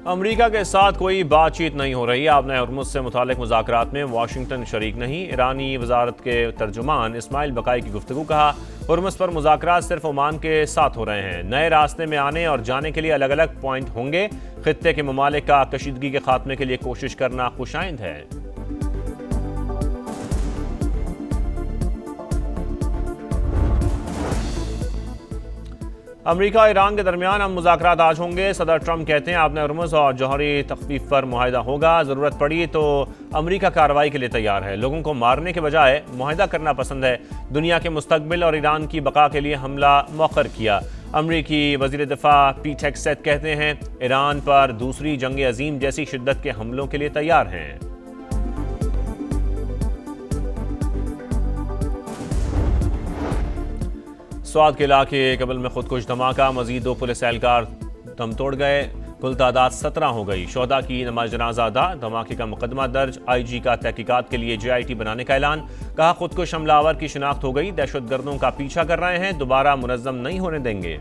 अमरीका के साथ कोई बातचीत नहीं हो रही। आपने हुर्मुज़ से मुतालिक मुज़ाकरात में वाशिंगटन शरीक नहीं। ईरानी वजारत के तर्जुमान इस्माइल बकाई की गुफ्तगू। कहा, हुर्मुज़ पर मुज़ाकरात सिर्फ ओमान के साथ हो रहे हैं। नए रास्ते में आने और जाने के लिए अलग अलग पॉइंट होंगे। खित्ते के ममालिक का कशीदगी के खात्मे के लिए कोशिश करना खुशाइंद है। अमरीका और ईरान के दरमियान अब मुज़ाकरात आज होंगे। सदर ट्रंप कहते हैं आपने हुर्मुज़ और जौहरी तख्फीफ पर मुआहिदा होगा। ज़रूरत पड़ी तो अमरीका कार्रवाई के लिए तैयार है। लोगों को मारने के बजाय मुआहिदा करना पसंद है। दुनिया के मुस्तकबिल और ईरान की बका के लिए हमला मौखर किया। अमरीकी वज़ीर दिफा पीट हेग्सेथ कहते हैं ईरान पर दूसरी जंग अजीम जैसी शिद्दत के हमलों के लिए तैयार हैं। स्वाद के इलाके कबल में खुदकुश धमाका। मजीद 2 पुलिस एहलकार दम तोड़ गए। कुल तादाद 17 हो गई। शोहदा की नमाज जनाजा अदा। धमाके का मुकदमा दर्ज। IG का तहकीकात के लिए JIT बनाने का ऐलान। कहा, खुदकुश हमलावर की शिनाख्त हो गई। दहशतगर्दों का पीछा कर रहे हैं। दोबारा मुनज़्ज़म नहीं होने देंगे।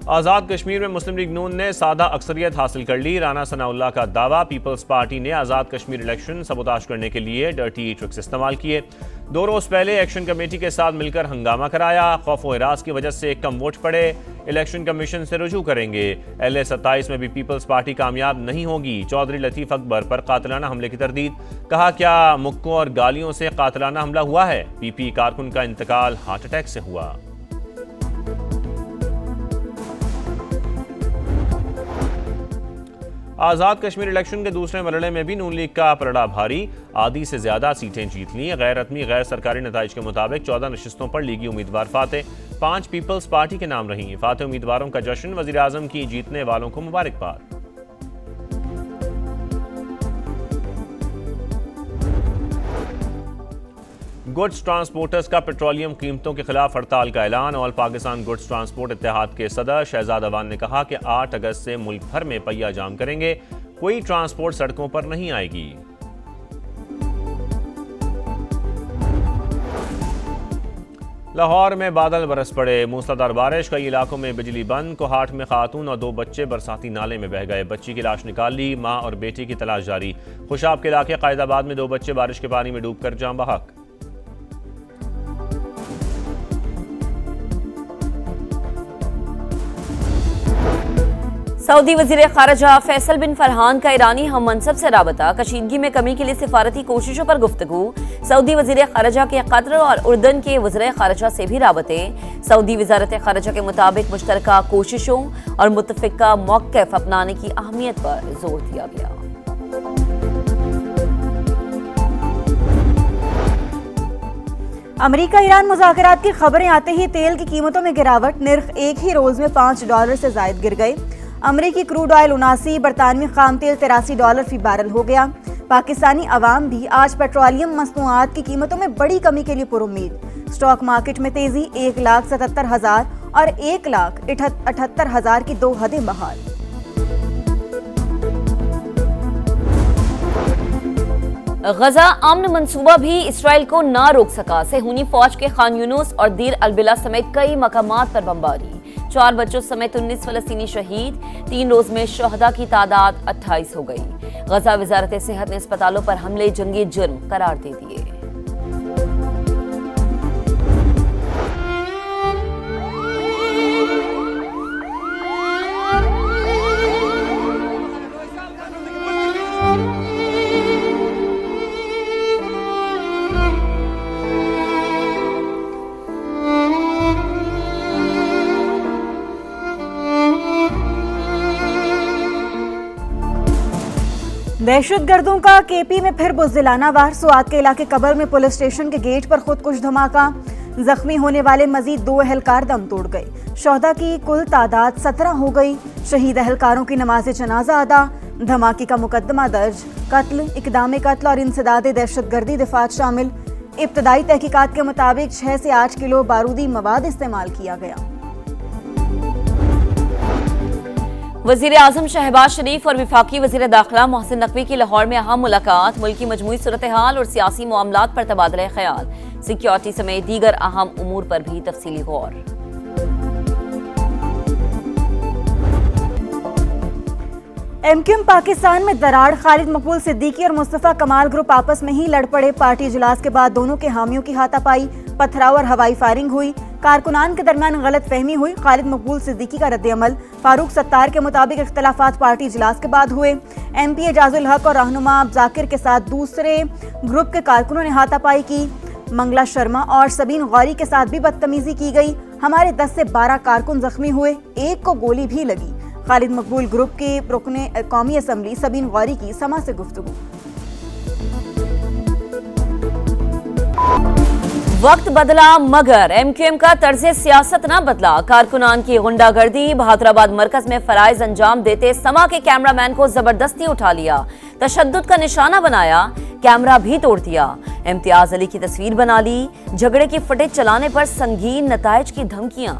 आज़ाद कश्मीर में मुस्लिम लीग नून ने सादा अक्सरियत हासिल कर ली। राना सनाउल्लाह का दावा, पीपल्स पार्टी ने आज़ाद कश्मीर इलेक्शन सबोताश करने के लिए डर्टी ट्रिक्स इस्तेमाल किए। 2 रोज़ पहले एक्शन कमेटी के साथ मिलकर हंगामा कराया। खौफ व हिरास की वजह से कम वोट पड़े। इलेक्शन कमीशन से रुजू करेंगे। LA 27 में भी पीपल्स पार्टी कामयाब नहीं होगी। चौधरी लतीफ़ अकबर पर कातिलाना हमले की तरदीद। कहा, क्या मुक्कों और गालियों से कातिलाना हमला हुआ है? PP कारकुन का इंतकाल हार्ट अटैक से हुआ। आज़ाद कश्मीर इलेक्शन के दूसरे मरहले में भी नून लीग का पलड़ा भारी। आधी से ज्यादा सीटें जीत ली। गैर रत्मी गैर सरकारी नताइज के मुताबिक 14 नशिस्तों पर लीगी उम्मीदवार फाते। 5 पीपल्स पार्टी के नाम रही। फाते उम्मीदवारों का जश्न। वज़ीर आज़म की जीतने वालों को मुबारकबाद। गुड्स ट्रांसपोर्टर्स का पेट्रोलियम कीमतों के खिलाफ हड़ताल का ऐलान। ऑल पाकिस्तान गुड्स ट्रांसपोर्ट इत्तेहाद के सदर शहजाद अवान ने कहा कि 8 अगस्त से मुल्क भर में पहिया जाम करेंगे। कोई ट्रांसपोर्ट सड़कों पर नहीं आएगी। लाहौर में बादल बरस पड़े। मूसलाधार बारिश। कई इलाकों में बिजली बंद। कोहाट में खातून और 2 बच्चे बरसाती नाले में बह गए। बच्ची की लाश निकाल ली। मां और बेटी की तलाश जारी। खुशाब के इलाके कायदाबाद में 2 बच्चे बारिश के पानी में डूबकर जाम बहक। सऊदी वज़ीर ख़ारजा फैसल बिन फरहान का ईरानी हम मनसब से राबता। कशीदगी में कमी के लिए सिफारती कोशिशों पर गुफ्तगू। सऊदी वज़ीर ख़ारजा के कतर और उर्दन के वज़ीर ख़ारजा से भी राबते। सऊदी वज़ारत ख़ारजा के मुताबिक मुश्तरका कोशिशों और मुत्तफ़िका मौक़िफ़ अपनाने की अहमियत पर जोर दिया गया। अमरीका ईरान मुज़ाकरात की खबरें आते ही तेल की कीमतों में गिरावट। निर्ख एक ही रोज में $5 से जायद गिर गए। अमरीकी क्रूड ऑयल 79, बरतानवी खाम तेल $83 फी बैरल हो गया। पाकिस्तानी अवाम भी आज पेट्रोलियम मसनूआत की कीमतों में बड़ी कमी के लिए पुरुम्मीद। स्टॉक मार्केट में तेजी। 1,77,000 और 1,78,000 की 2 हदें बहाल। गजा अमन मंसूबा भी इसराइल को ना रोक सका। सेहूनी फौज के खान यूनुस और दीर अलबिला समेत कई मकामात पर बमबारी। 4 बच्चों समेत 19 फलस्तीनी शहीद। 3 रोज में शहदा की तादाद 28 हो गई। गजा वजारत सेहत ने अस्पतालों पर हमले जंगी जुर्म करार दे दिए। दहशतगर्दों का KP में फिर बुज़दिलाना वार। सुआद के इलाके कबर में पुलिस स्टेशन के गेट पर खुदकुश धमाका। जख्मी होने वाले मजीद 2 एहलकार दम तोड़ गए। शोहदा की कुल तादाद 17 हो गई। शहीद एहलकारों की नमाज जनाजा अदा। धमाके का मुकदमा दर्ज। कत्ल, इक़दाम कत्ल और इंसदाद दहशतगर्दी दिफात शामिल। इब्तदाई तहकीकात के मुताबिक 6 से 8 किलो बारूदी मवाद इस्तेमाल किया गया। वजीर आजम शहबाज शरीफ और वफाकी वजीर दाखिला मोहसिन नकवी की लाहौर में अहम मुलाकात, मुल्क की मजमूई सूरत हाल और सियासी मामलात पर तबादला ख्याल, सिक्योरिटी समेत दीगर अहम उमूर पर भी तफसीली गौर। एमक्यूएम पाकिस्तान में दरार, खालिद मकबूल सिद्दीकी और मुस्तफा कमाल ग्रुप आपस में ही लड़ पड़े। पार्टी इजलास के बाद दोनों के हामियों की हाथापाई, पथराव और हवाई फायरिंग हुई। कारकुनान के दरमियान गलत फहमी हुई। खालिद मकबूल सिद्दीकी का रद्द-ए-अमल, फारूक सत्तार के मुताबिक इख्तलाफात पार्टी इजलास के बाद हुए। MP एजाजुल हक और रहनुमा जाकिर के साथ दूसरे ग्रुप के कारकुनों ने हाथापाई की। मंगला शर्मा और सबीन गौरी के साथ भी बदतमीजी की गई। हमारे 10 से 12 कारकुन जख्मी हुए, एक को गोली भी लगी। खालिद मकबूल ग्रुप के रुकने कौमी असम्बली सबीन गौरी की समा से गुफ्तगू। वक्त बदला मगर एमक्यूएम का तर्ज सियासत न बदला। कारकुनान की गुंडागर्दी, बहादुराबाद मरकज में फराइज अंजाम देते समा के कैमरामैन को जबरदस्ती उठा लिया, तशद्दुद का निशाना बनाया, कैमरा भी तोड़ दिया, इम्तियाज अली की तस्वीर बना ली, झगड़े की फुटेज चलाने पर संगीन नताइज की धमकियां।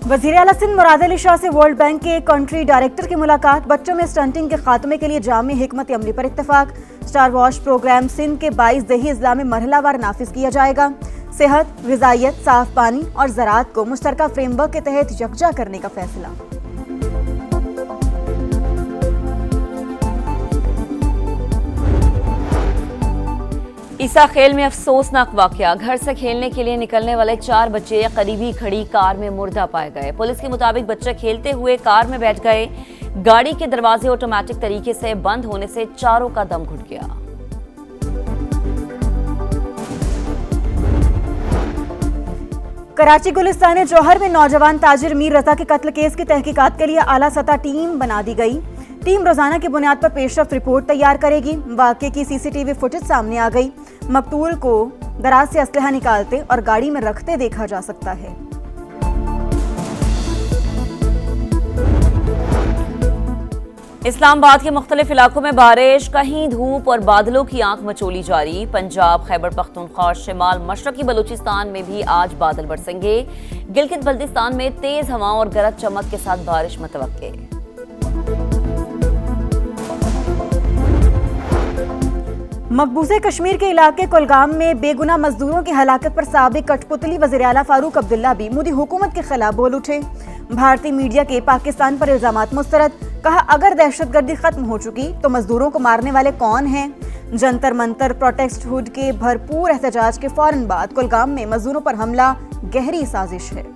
वज़ीर आला सिंध मुराद अली शाह से वर्ल्ड बैंक के कंट्री डायरेक्टर की मुलाकात, बच्चों में स्टंटिंग के खात्मे के लिए जामी हिकमत अमली पर इत्तेफाक। स्टार वॉश प्रोग्राम सिंध के 22 दही अजला में मरहलावार नाफिज किया जाएगा। सेहत, ग़िज़ाइयत, साफ पानी और ज़राअत को मुश्तरका फ्रेमवर्क के तहत यकजा करने का फैसला। ईसा खेल में अफसोसनाक वाकया, घर से खेलने के लिए निकलने वाले 4 बच्चे करीबी खड़ी कार में मुर्दा पाए गए। पुलिस के मुताबिक बच्चे खेलते हुए कार में बैठ गए, गाड़ी के दरवाजे ऑटोमेटिक तरीके से बंद होने से चारों का दम घुट गया। कराची गुलिस्तान जौहर में नौजवान ताजिर मीर रजा के कत्ल केस की तहकीकात के लिए आला सतह टीम बना दी गई। टीम रोजाना की बुनियाद पर पेशरफ्त रिपोर्ट तैयार करेगी। वाक़े की CCTV फुटेज सामने आ गई। मकतूल को दराज से असलहा निकालते और गाड़ी में रखते देखा जा सकता है। इस्लामाबाद के मुख्तलिफ इलाकों में बारिश, कहीं धूप और बादलों की आंख मचोली जारी। पंजाब, खैबर पख्तूनख्वा और शिमाल मशरकी बलूचिस्तान में भी आज बादल बरसेंगे। गिलगित बल्तिस्तान में तेज हवाओं और गरज चमक के साथ बारिश मुतवक्के। मकबूजे कश्मीर के इलाके कुलगाम में बेगुनाह मजदूरों की हलाकत पर साबिक कठपुतली वज़ीर आला फारूक अब्दुल्ला भी मोदी हुकूमत के खिलाफ बोल उठे। भारतीय मीडिया के पाकिस्तान पर इल्जामात मुस्तरद, कहा अगर दहशतगर्दी खत्म हो चुकी तो मजदूरों को मारने वाले कौन हैं। जंतर मंतर प्रोटेस्ट हुड के भरपूर एहतजाज के फौरन बाद कुलगाम में मजदूरों पर हमला गहरी साजिश है।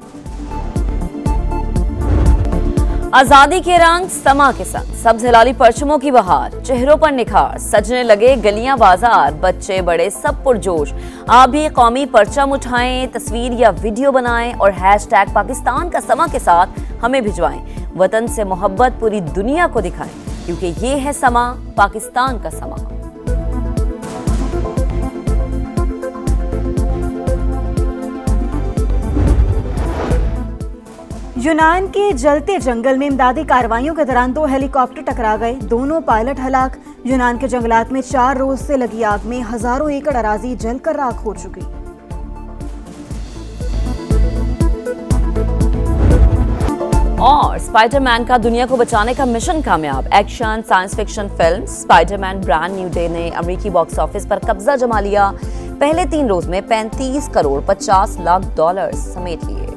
आजादी के रंग समा के संग, सब्ज हिलाली परचमों की बहार, चेहरों पर निखार, सजने लगे गलियां बाजार, बच्चे बड़े सब पुरजोश। आप भी कौमी परचम उठाएं, तस्वीर या वीडियो बनाएं और हैशटैग पाकिस्तान का समा के साथ हमें भिजवाएं। वतन से मोहब्बत पूरी दुनिया को दिखाएं, क्योंकि ये है समा, पाकिस्तान का समा। यूनान के जलते जंगल में इमदादी कार्रवाइयों के दौरान 2 हेलीकॉप्टर टकरा गए, दोनों पायलट हलाक। यूनान के जंगलात में 4 रोज से लगी आग में हजारों एकड़ अराजी जलकर राख हो चुकी। और स्पाइडरमैन का दुनिया को बचाने का मिशन कामयाब। Action science fiction film Spiderman brand new day ने अमेरिकी बॉक्स ऑफिस पर कब्जा जमा लिया। पहले 3 रोज में $35 करोड़ 50 लाख समेट लिए।